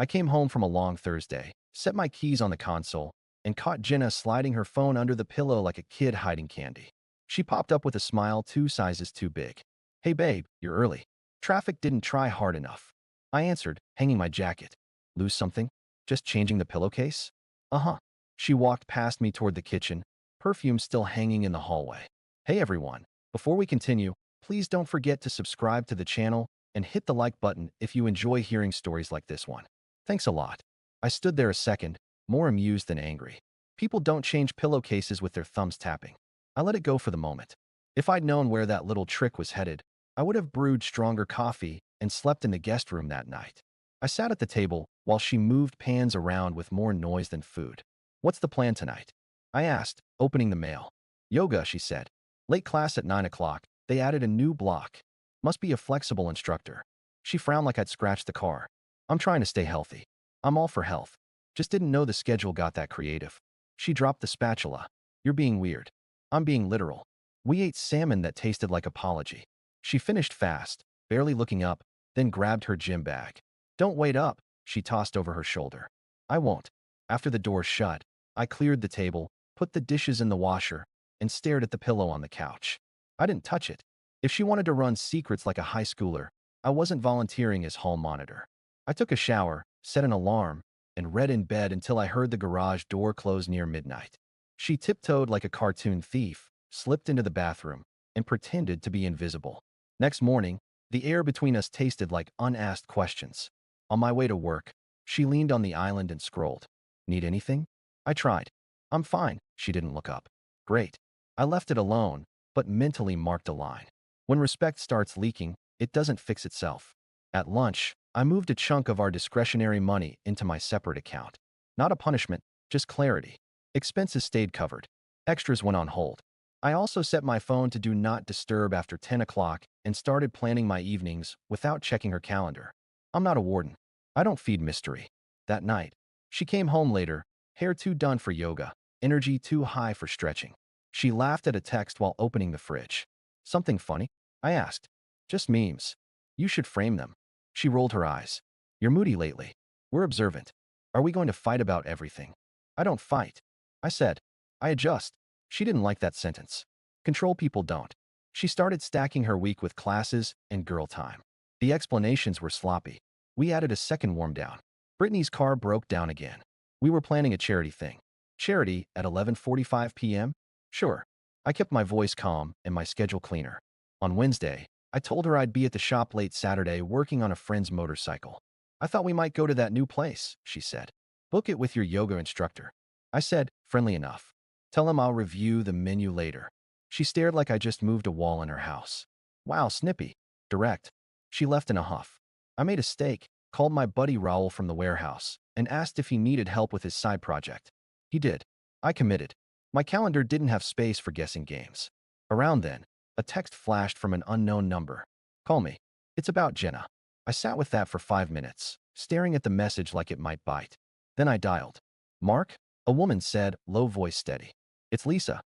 I came home from a long Thursday, set my keys on the console, and caught Jenna sliding her phone under the pillow like a kid hiding candy. She popped up with a smile 2 sizes too big. Hey babe, you're early. Traffic didn't try hard enough. I answered, hanging my jacket. Lose something? Just changing the pillowcase? Uh-huh. She walked past me toward the kitchen, perfume still hanging in the hallway. Hey everyone. Before we continue, please don't forget to subscribe to the channel and hit the like button if you enjoy hearing stories like this one. Thanks a lot. I stood there a second, more amused than angry. People don't change pillowcases with their thumbs tapping. I let it go for the moment. If I'd known where that little trick was headed, I would have brewed stronger coffee and slept in the guest room that night. I sat at the table while she moved pans around with more noise than food. What's the plan tonight? I asked, opening the mail. Yoga, she said. Late class at 9 o'clock. They added a new block. Must be a flexible instructor. She frowned like I'd scratched the car. I'm trying to stay healthy. I'm all for health. Just didn't know the schedule got that creative. She dropped the spatula. You're being weird. I'm being literal. We ate salmon that tasted like apology. She finished fast, barely looking up, then grabbed her gym bag. Don't wait up, she tossed over her shoulder. I won't. After the door shut, I cleared the table, put the dishes in the washer, and stared at the pillow on the couch. I didn't touch it. If she wanted to run secrets like a high schooler, I wasn't volunteering as hall monitor. I took a shower, set an alarm, and read in bed until I heard the garage door close near midnight. She tiptoed like a cartoon thief, slipped into the bathroom, and pretended to be invisible. Next morning, the air between us tasted like unasked questions. On my way to work, she leaned on the island and scrolled. Need anything? I tried. I'm fine. She didn't look up. Great. I left it alone, but mentally marked a line. When respect starts leaking, it doesn't fix itself. At lunch, I moved a chunk of our discretionary money into my separate account. Not a punishment, just clarity. Expenses stayed covered. Extras went on hold. I also set my phone to do not disturb after 10 o'clock and started planning my evenings without checking her calendar. I'm not a warden. I don't feed mystery. That night, she came home later, hair too done for yoga, energy too high for stretching. She laughed at a text while opening the fridge. Something funny? I asked. Just memes. You should frame them. She rolled her eyes. You're moody lately. We're observant. Are we going to fight about everything? I don't fight. I said. I adjust. She didn't like that sentence. Control people don't. She started stacking her week with classes and girl time. The explanations were sloppy. We added a second warm down. Brittany's car broke down again. We were planning a charity thing. Charity at 11:45 p.m.? Sure. I kept my voice calm and my schedule cleaner. On Wednesday, I told her I'd be at the shop late Saturday working on a friend's motorcycle. I thought we might go to that new place, she said. Book it with your yoga instructor. I said, friendly enough. Tell him I'll review the menu later. She stared like I just moved a wall in her house. Wow, snippy. Direct. She left in a huff. I made a steak, called my buddy Raul from the warehouse, and asked if he needed help with his side project. He did. I committed. My calendar didn't have space for guessing games. Around then, a text flashed from an unknown number. Call me. It's about Jenna. I sat with that for 5 minutes, staring at the message like it might bite. Then I dialed. Mark? A woman said, low voice steady. It's Lisa.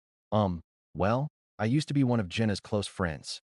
Well, I used to be one of Jenna's close friends.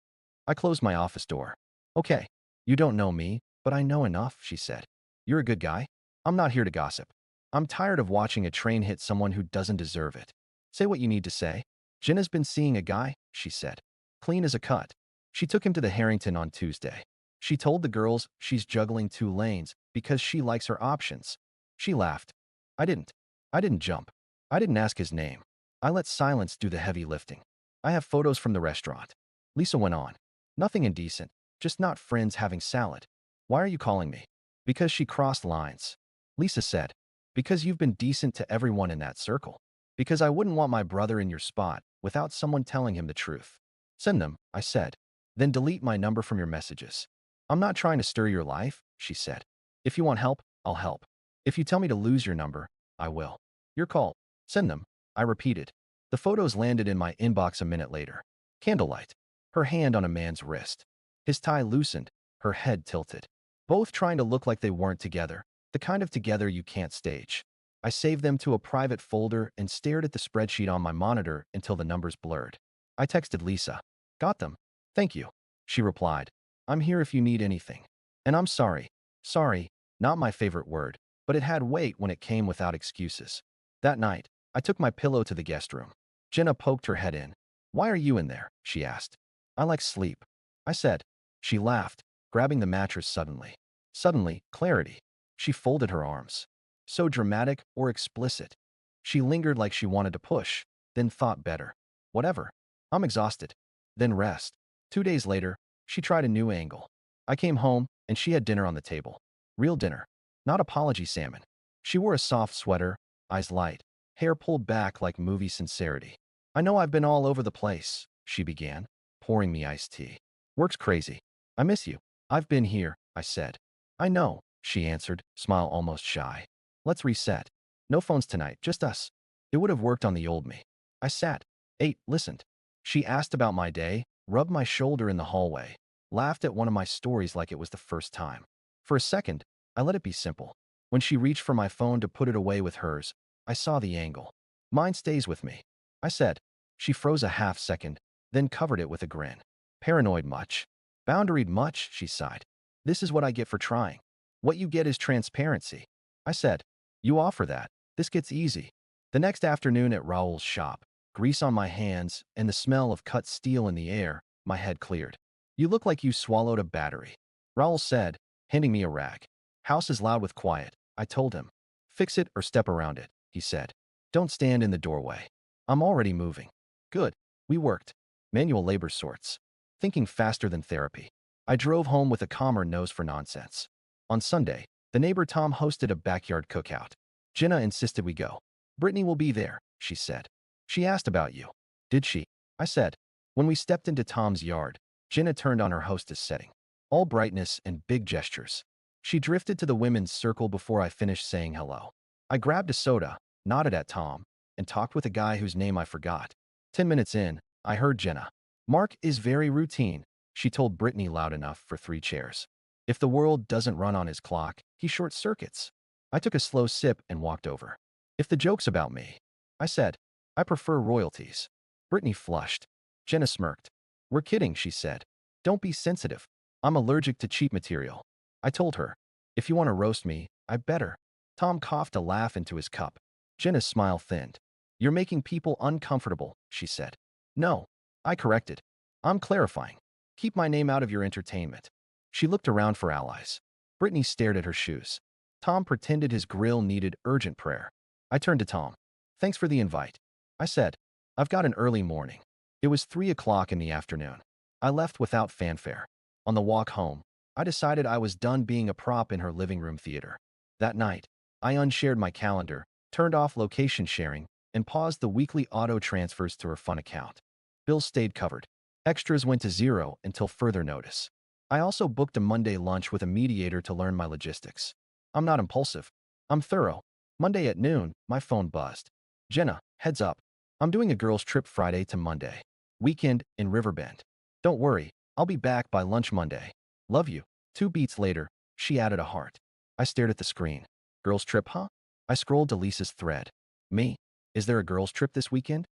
I closed my office door. Okay, you don't know me, but I know enough, she said. You're a good guy. I'm not here to gossip. I'm tired of watching a train hit someone who doesn't deserve it. Say what you need to say. Jenna's been seeing a guy, she said. Clean as a cut. She took him to the Harrington on Tuesday. She told the girls she's juggling 2 lanes because she likes her options. She laughed. I didn't. I didn't jump. I didn't ask his name. I let silence do the heavy lifting. I have photos from the restaurant. Lisa went on. Nothing indecent, just not friends having salad. Why are you calling me? Because she crossed lines. Lisa said, because you've been decent to everyone in that circle. Because I wouldn't want my brother in your spot without someone telling him the truth. Send them, I said. Then delete my number from your messages. I'm not trying to stir your life, she said. If you want help, I'll help. If you tell me to lose your number, I will. Your call. Send them, I repeated. The photos landed in my inbox a minute later. Candlelight. Her hand on a man's wrist. His tie loosened, her head tilted. Both trying to look like they weren't together, the kind of together you can't stage. I saved them to a private folder and stared at the spreadsheet on my monitor until the numbers blurred. I texted Lisa. Got them. Thank you. She replied. I'm here if you need anything. And I'm sorry. Sorry. Not my favorite word, but it had weight when it came without excuses. That night, I took my pillow to the guest room. Jenna poked her head in. "Why are you in there?" she asked. "I like sleep," I said. She laughed, grabbing the mattress suddenly. Suddenly, clarity. She folded her arms. So dramatic or explicit. She lingered like she wanted to push, then thought better. Whatever. I'm exhausted. Then rest. 2 days later, she tried a new angle. I came home, and she had dinner on the table. Real dinner. Not apology salmon. She wore a soft sweater, eyes light, hair pulled back like movie sincerity. "I know I've been all over the place," she began, pouring me iced tea. "Work's crazy. I miss you." "I've been here," I said. "I know," she answered, smile almost shy. "Let's reset. No phones tonight, just us." It would have worked on the old me. I sat, ate, listened. She asked about my day, rubbed my shoulder in the hallway, laughed at one of my stories like it was the first time. For a second, I let it be simple. When she reached for my phone to put it away with hers, I saw the angle. "Mine stays with me," I said. She froze a half second, then covered it with a grin. "Paranoid much?" "Boundaried much," she sighed. "This is what I get for trying." "What you get is transparency," I said. "You offer that. This gets easy." The next afternoon at Raoul's shop, grease on my hands and the smell of cut steel in the air, my head cleared. "You look like you swallowed a battery," Raoul said, handing me a rag. "House is loud with quiet," I told him. "Fix it or step around it," he said. "Don't stand in the doorway." "I'm already moving." "Good." We worked. Manual labor sorts. Thinking faster than therapy. I drove home with a calmer nose for nonsense. On Sunday, the neighbor Tom hosted a backyard cookout. Jenna insisted we go. "Brittany will be there," she said. "She asked about you." "Did she?" I said. When we stepped into Tom's yard, Jenna turned on her hostess setting. All brightness and big gestures. She drifted to the women's circle before I finished saying hello. I grabbed a soda, nodded at Tom, and talked with a guy whose name I forgot. 10 minutes in, I heard Jenna. "Mark is very routine," she told Brittany loud enough for 3 chairs. "If the world doesn't run on his clock, he short circuits." I took a slow sip and walked over. "If the joke's about me," I said, "I prefer royalties." Brittany flushed. Jenna smirked. "We're kidding," she said. "Don't be sensitive. I'm allergic to cheap material." I told her, "If you want to roast me, I better." Tom coughed a laugh into his cup. Jenna's smile thinned. "You're making people uncomfortable," she said. "No," I corrected. "I'm clarifying. Keep my name out of your entertainment." She looked around for allies. Brittany stared at her shoes. Tom pretended his grill needed urgent prayer. I turned to Tom. "Thanks for the invite," I said. "I've got an early morning." It was 3 o'clock in the afternoon. I left without fanfare. On the walk home, I decided I was done being a prop in her living room theater. That night, I unshared my calendar, turned off location sharing, and paused the weekly auto transfers to her fun account. Bills stayed covered. Extras went to zero until further notice. I also booked a Monday lunch with a mediator to learn my logistics. I'm not impulsive. I'm thorough. Monday at noon, my phone buzzed. "Jenna, heads up. I'm doing a girls' trip Friday to Monday. Weekend in Riverbend. Don't worry, I'll be back by lunch Monday. Love you." 2 beats later, she added a heart. I stared at the screen. "Girls' trip, huh?" I scrolled to Lisa's thread. "Me? Is there a girls' trip this weekend?"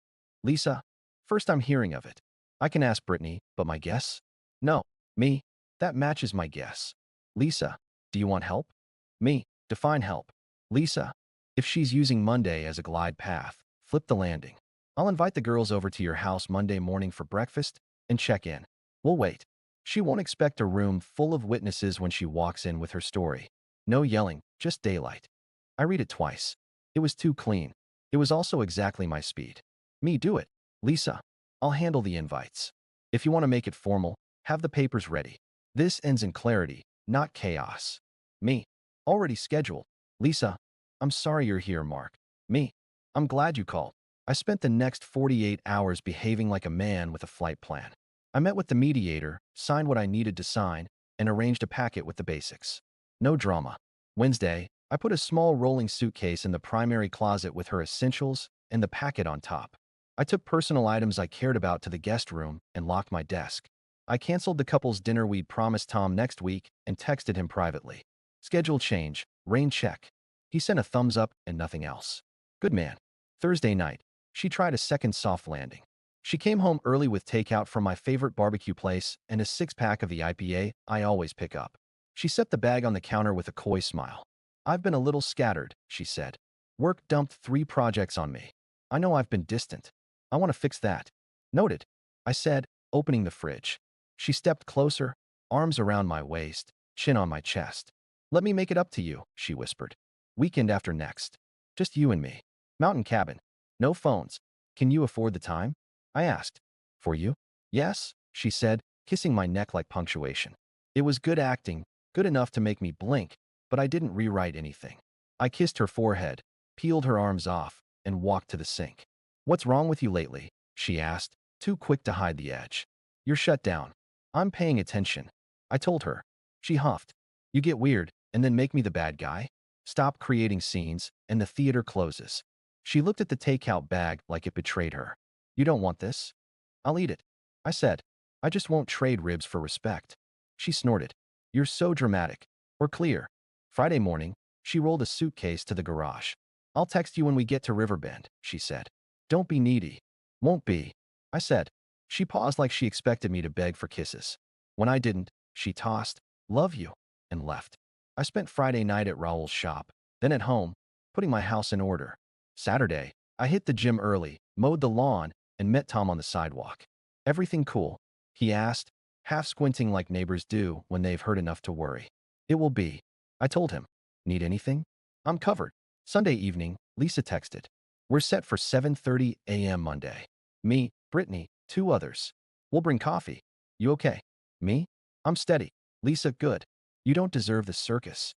"Lisa? First I'm hearing of it. I can ask Brittany, but my guess?" "No. Me? That matches my guess." "Lisa, do you want help?" "Me? Define help." "Lisa, if she's using Monday as a glide path, flip the landing. I'll invite the girls over to your house Monday morning for breakfast and check in. We'll wait. She won't expect a room full of witnesses when she walks in with her story. No yelling, just daylight." I read it twice. It was too clean. It was also exactly my speed. "Me do it. Lisa, I'll handle the invites. If you want to make it formal, have the papers ready. This ends in clarity, not chaos." "Me. Already scheduled." "Lisa, I'm sorry you're here, Mark." "Me. I'm glad you called." I spent the next 48 hours behaving like a man with a flight plan. I met with the mediator, signed what I needed to sign, and arranged a packet with the basics. No drama. Wednesday, I put a small rolling suitcase in the primary closet with her essentials and the packet on top. I took personal items I cared about to the guest room and locked my desk. I canceled the couple's dinner we'd promised Tom next week and texted him privately. "Schedule change, rain check." He sent a thumbs up and nothing else. Good man. Thursday night, she tried a second soft landing. She came home early with takeout from my favorite barbecue place and a 6-pack of the IPA I always pick up. She set the bag on the counter with a coy smile. I've been a little scattered, she said. Work dumped 3 projects on me. I know I've been distant. I want to fix that. Noted, I said, opening the fridge. She stepped closer, arms around my waist, chin on my chest. Let me make it up to you, she whispered. Weekend after next. Just you and me. Mountain cabin. No phones. Can you afford the time? I asked. For you? Yes, she said, kissing my neck like punctuation. It was good acting, good enough to make me blink, but I didn't rewrite anything. I kissed her forehead, peeled her arms off, and walked to the sink. What's wrong with you lately? She asked, too quick to hide the edge. You're shut down. I'm paying attention. I told her. She huffed. You get weird, and then make me the bad guy? Stop creating scenes, and the theater closes. She looked at the takeout bag like it betrayed her. You don't want this? I'll eat it. I said. I just won't trade ribs for respect. She snorted. You're so dramatic. Or clear. Friday morning, she rolled a suitcase to the garage. I'll text you when we get to Riverbend, she said. Don't be needy. Won't be. I said. She paused like she expected me to beg for kisses. When I didn't, she tossed, love you, and left. I spent Friday night at Raoul's shop, then at home, putting my house in order. Saturday, I hit the gym early, mowed the lawn, and met Tom on the sidewalk. Everything cool? He asked, half squinting like neighbors do when they've heard enough to worry. It will be. I told him. Need anything? I'm covered. Sunday evening, Lisa texted. We're set for 7:30 a.m. Monday. Me, Brittany, 2 others. We'll bring coffee. You okay? Me? I'm steady. Lisa, good. You don't deserve the circus.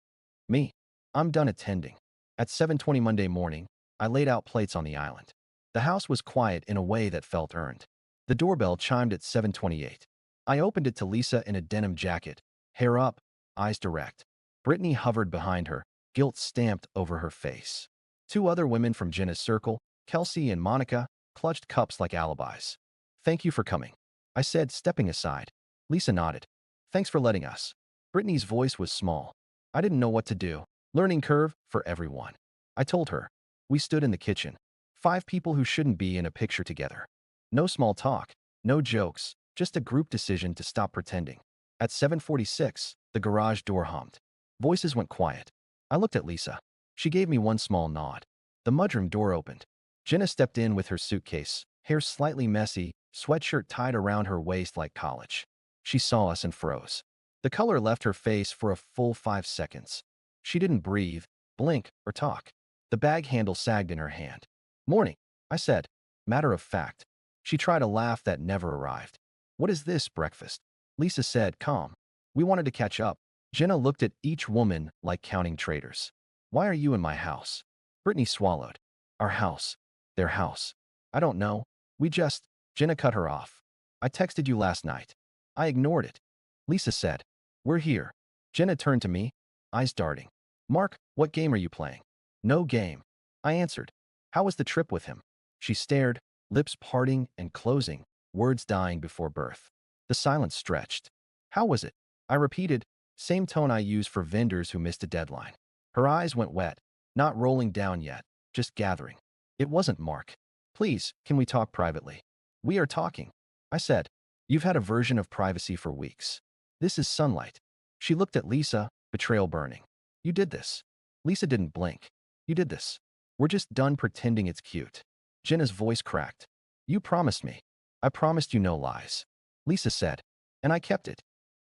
Me? I'm done attending. At 7:20 Monday morning, I laid out plates on the island. The house was quiet in a way that felt earned. The doorbell chimed at 7:28. I opened it to Lisa in a denim jacket, hair up, eyes direct. Brittany hovered behind her, guilt stamped over her face. 2 other women from Jenna's circle, Kelsey and Monica, clutched cups like alibis. Thank you for coming, I said, stepping aside. Lisa nodded. Thanks for letting us. Brittany's voice was small. I didn't know what to do. Learning curve for everyone. I told her. We stood in the kitchen. 5 people who shouldn't be in a picture together. No small talk, no jokes, just a group decision to stop pretending. At 7:46, the garage door hummed. Voices went quiet. I looked at Lisa. She gave me one small nod. The mudroom door opened. Jenna stepped in with her suitcase, hair slightly messy, sweatshirt tied around her waist like college. She saw us and froze. The color left her face for a full 5 seconds. She didn't breathe, blink, or talk. The bag handle sagged in her hand. Morning, I said. Matter of fact. She tried a laugh that never arrived. What is this, breakfast? Lisa said, calm. We wanted to catch up. Jenna looked at each woman like counting traitors. Why are you in my house? Brittany swallowed. Our house. Their house. I don't know. We just… Jenna cut her off. I texted you last night. I ignored it. Lisa said. We're here. Jenna turned to me, eyes darting. Mark, what game are you playing? No game. I answered. How was the trip with him? She stared, lips parting and closing, words dying before birth. The silence stretched. How was it? I repeated, same tone I use for vendors who missed a deadline. Her eyes went wet, not rolling down yet, just gathering. It wasn't Mark. Please, can we talk privately? We are talking. I said. You've had a version of privacy for weeks. This is sunlight. She looked at Lisa, betrayal burning. You did this. Lisa didn't blink. You did this. We're just done pretending it's cute. Jenna's voice cracked. You promised me. I promised you no lies. Lisa said. And I kept it.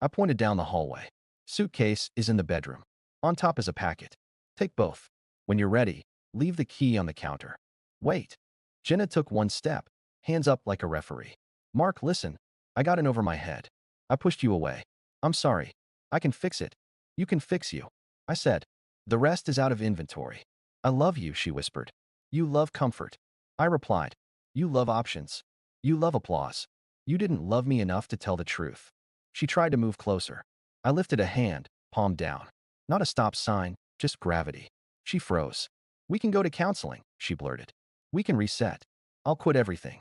I pointed down the hallway. Suitcase is in the bedroom. On top is a packet. Take both. When you're ready, leave the key on the counter. Wait. Jenna took one step, hands up like a referee. Mark, listen. I got in over my head. I pushed you away. I'm sorry. I can fix it. You can fix you. I said. The rest is out of inventory. I love you, she whispered. You love comfort. I replied. You love options. You love applause. You didn't love me enough to tell the truth. She tried to move closer. I lifted a hand, palm down. Not a stop sign, just gravity. She froze. We can go to counseling, she blurted. We can reset. I'll quit everything.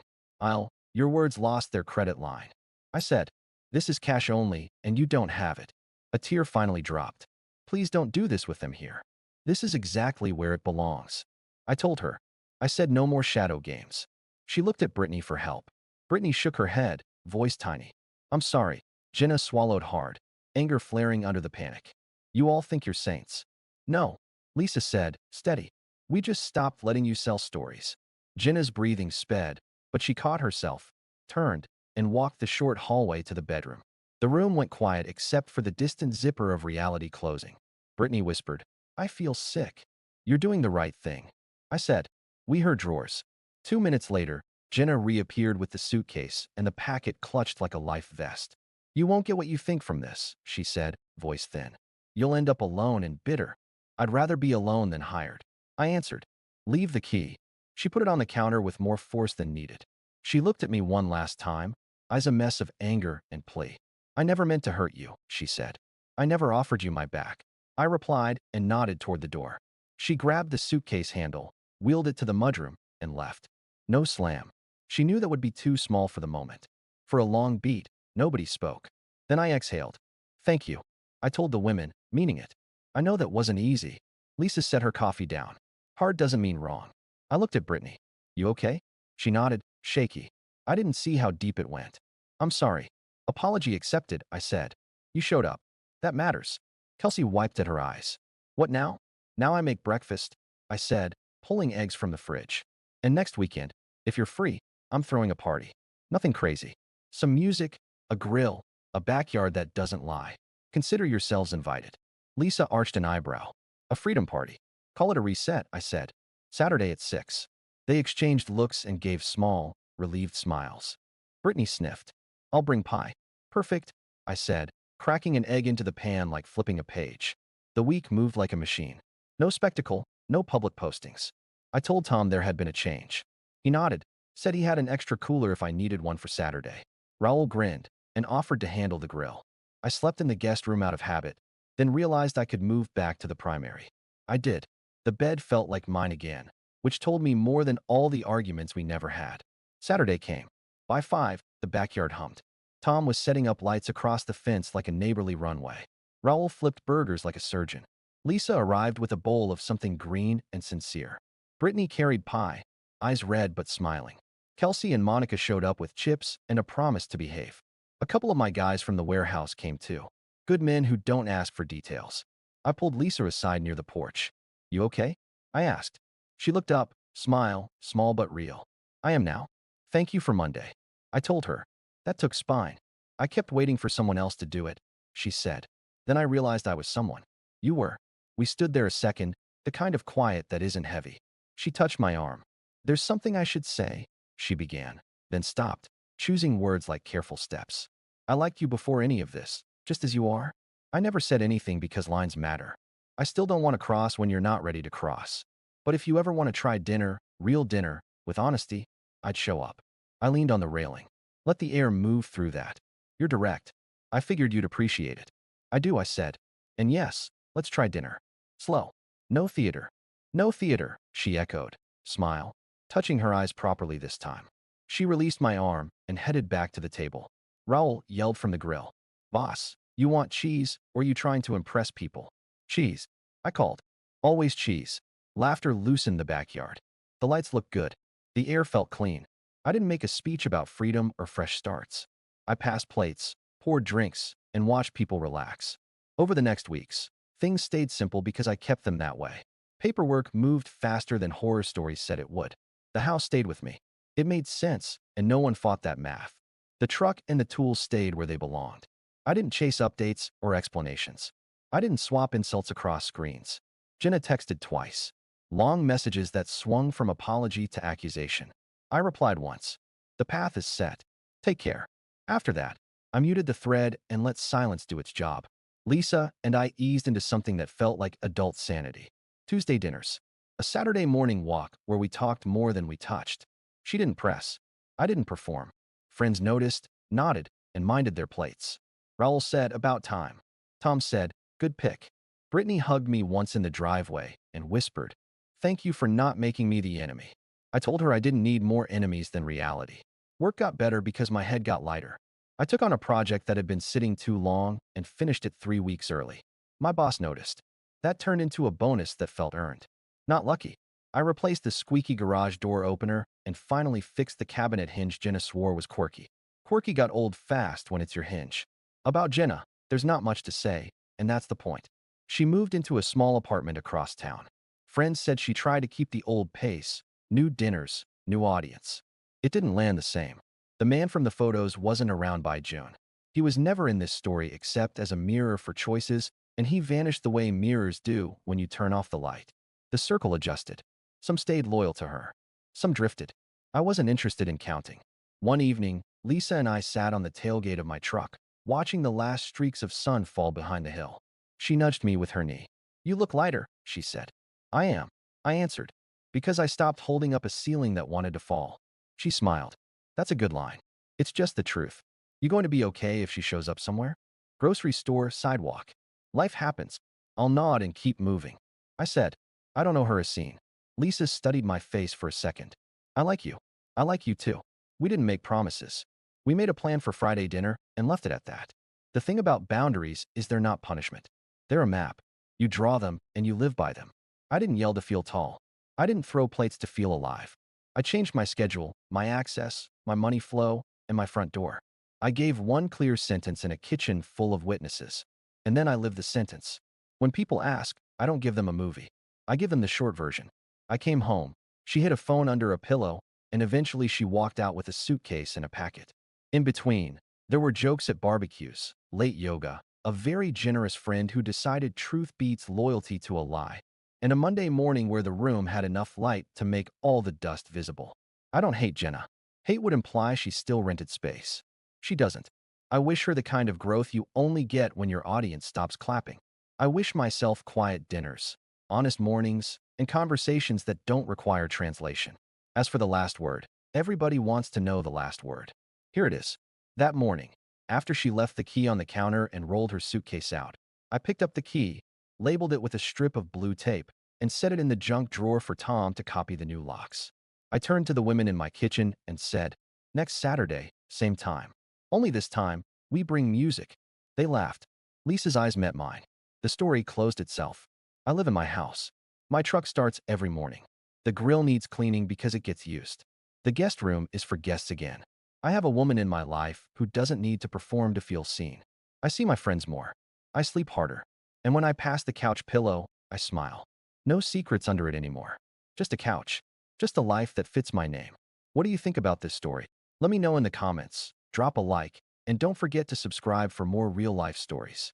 Your words lost their credit line. I said, this is cash only, and you don't have it. A tear finally dropped. Please don't do this with them here. This is exactly where it belongs. I told her. I said no more shadow games. She looked at Brittany for help. Brittany shook her head, voice tiny. I'm sorry. Jenna swallowed hard. anger flaring under the panic. You all think you're saints. No, Lisa said, steady. We just stopped letting you sell stories. Jenna's breathing sped, but she caught herself, turned, and walked the short hallway to the bedroom. The room went quiet except for the distant zipper of reality closing. Brittany whispered, I feel sick. You're doing the right thing. I said, we heard drawers. 2 minutes later, Jenna reappeared with the suitcase and the packet clutched like a life vest. You won't get what you think from this, she said, voice thin. You'll end up alone and bitter. I'd rather be alone than hired. I answered, leave the key. She put it on the counter with more force than needed. She looked at me one last time, eyes a mess of anger and plea. I never meant to hurt you, she said. I never offered you my back. I replied and nodded toward the door. She grabbed the suitcase handle, wheeled it to the mudroom, and left. No slam. She knew that would be too small for the moment. For a long beat, nobody spoke. Then I exhaled. Thank you. I told the women, meaning it. I know that wasn't easy. Lisa set her coffee down. Hard doesn't mean wrong. I looked at Brittany. You okay? She nodded, shaky. I didn't see how deep it went. I'm sorry. Apology accepted, I said. You showed up. That matters. Kelsey wiped at her eyes. What now? Now I make breakfast, I said, pulling eggs from the fridge. And next weekend, if you're free, I'm throwing a party. Nothing crazy. Some music, a grill, a backyard that doesn't lie. Consider yourselves invited. Lisa arched an eyebrow. A freedom party. Call it a reset, I said. Saturday at 6. They exchanged looks and gave small, relieved smiles. Brittany sniffed. I'll bring pie. Perfect, I said, cracking an egg into the pan like flipping a page. The week moved like a machine. No spectacle, no public postings. I told Tom there had been a change. He nodded, said he had an extra cooler if I needed one for Saturday. Raoul grinned and offered to handle the grill. I slept in the guest room out of habit, then realized I could move back to the primary. I did. The bed felt like mine again, which told me more than all the arguments we never had. Saturday came. By 5, the backyard hummed. Tom was setting up lights across the fence like a neighborly runway. Raoul flipped burgers like a surgeon. Lisa arrived with a bowl of something green and sincere. Brittany carried pie, eyes red but smiling. Kelsey and Monica showed up with chips and a promise to behave. A couple of my guys from the warehouse came too. Good men who don't ask for details. I pulled Lisa aside near the porch. You okay? I asked. She looked up, smile, small but real. I am now. Thank you for Monday. I told her. That took spine. I kept waiting for someone else to do it, she said. Then I realized I was someone. You were. We stood there a second, the kind of quiet that isn't heavy. She touched my arm. There's something I should say, she began, then stopped, choosing words like careful steps. I liked you before any of this, just as you are. I never said anything because lines matter. I still don't want to cross when you're not ready to cross. But if you ever want to try dinner, real dinner, with honesty, I'd show up. I leaned on the railing. Let the air move through that. You're direct. I figured you'd appreciate it. I do, I said. And yes, let's try dinner. Slow. No theater. No theater, she echoed, smile, touching her eyes properly this time. She released my arm and headed back to the table. Raoul yelled from the grill. Boss, you want cheese, or you trying to impress people? Cheese, I called. Always cheese. Laughter loosened the backyard. The lights looked good. The air felt clean. I didn't make a speech about freedom or fresh starts. I passed plates, poured drinks, and watched people relax. Over the next weeks, things stayed simple because I kept them that way. Paperwork moved faster than horror stories said it would. The house stayed with me. It made sense, and no one fought that math. The truck and the tools stayed where they belonged. I didn't chase updates or explanations. I didn't swap insults across screens. Jenna texted twice. Long messages that swung from apology to accusation. I replied once. The path is set. Take care. After that, I muted the thread and let silence do its job. Lisa and I eased into something that felt like adult sanity. Tuesday dinners. A Saturday morning walk where we talked more than we touched. She didn't press. I didn't perform. Friends noticed, nodded, and minded their plates. Raoul said, about time. Tom said, good pick. Brittany hugged me once in the driveway and whispered, thank you for not making me the enemy. I told her I didn't need more enemies than reality. Work got better because my head got lighter. I took on a project that had been sitting too long and finished it 3 weeks early. My boss noticed. That turned into a bonus that felt earned. Not lucky. I replaced the squeaky garage door opener and finally fixed the cabinet hinge Jenna swore was quirky. Quirky got old fast when it's your hinge. About Jenna, There's not much to say, and that's the point. She moved into a small apartment across town. Friends said she tried to keep the old pace, new dinners, new audience. It didn't land the same. The man from the photos wasn't around by June. He was never in this story except as a mirror for choices, and he vanished the way mirrors do when you turn off the light. The circle adjusted. Some stayed loyal to her. Some drifted. I wasn't interested in counting. One evening, Lisa and I sat on the tailgate of my truck, watching the last streaks of sun fall behind the hill. She nudged me with her knee. "You look lighter," she said. "I am," I answered, because I stopped holding up a ceiling that wanted to fall. She smiled. "That's a good line. It's just the truth. You going to be okay if she shows up somewhere? Grocery store, sidewalk. Life happens." I'll nod and keep moving. I said, "I don't know her as seen." Lisa studied my face for a second. "I like you. I like you too. We didn't make promises. We made a plan for Friday dinner and left it at that. The thing about boundaries is they're not punishment. They're a map. You draw them and you live by them. I didn't yell to feel tall. I didn't throw plates to feel alive. I changed my schedule, my access, my money flow, and my front door. I gave one clear sentence in a kitchen full of witnesses. And then I lived the sentence. When people ask, I don't give them a movie. I give them the short version. I came home. She hid a phone under a pillow, and eventually she walked out with a suitcase and a packet. In between, there were jokes at barbecues, late yoga, a very generous friend who decided truth beats loyalty to a lie, and a Monday morning where the room had enough light to make all the dust visible. I don't hate Jenna. Hate would imply she still rented space. She doesn't. I wish her the kind of growth you only get when your audience stops clapping. I wish myself quiet dinners, honest mornings, and conversations that don't require translation. As for the last word, everybody wants to know the last word. Here it is. That morning, after she left the key on the counter and rolled her suitcase out, I picked up the key, labeled it with a strip of blue tape, and set it in the junk drawer for Tom to copy the new locks. I turned to the women in my kitchen and said, "Next Saturday, same time. Only this time, we bring music." They laughed. Lisa's eyes met mine. The story closed itself. I live in my house. My truck starts every morning. The grill needs cleaning because it gets used. The guest room is for guests again. I have a woman in my life who doesn't need to perform to feel seen. I see my friends more. I sleep harder. And when I pass the couch pillow, I smile. No secrets under it anymore. Just a couch. Just a life that fits my name. What do you think about this story? Let me know in the comments. Drop a like, and don't forget to subscribe for more real-life stories.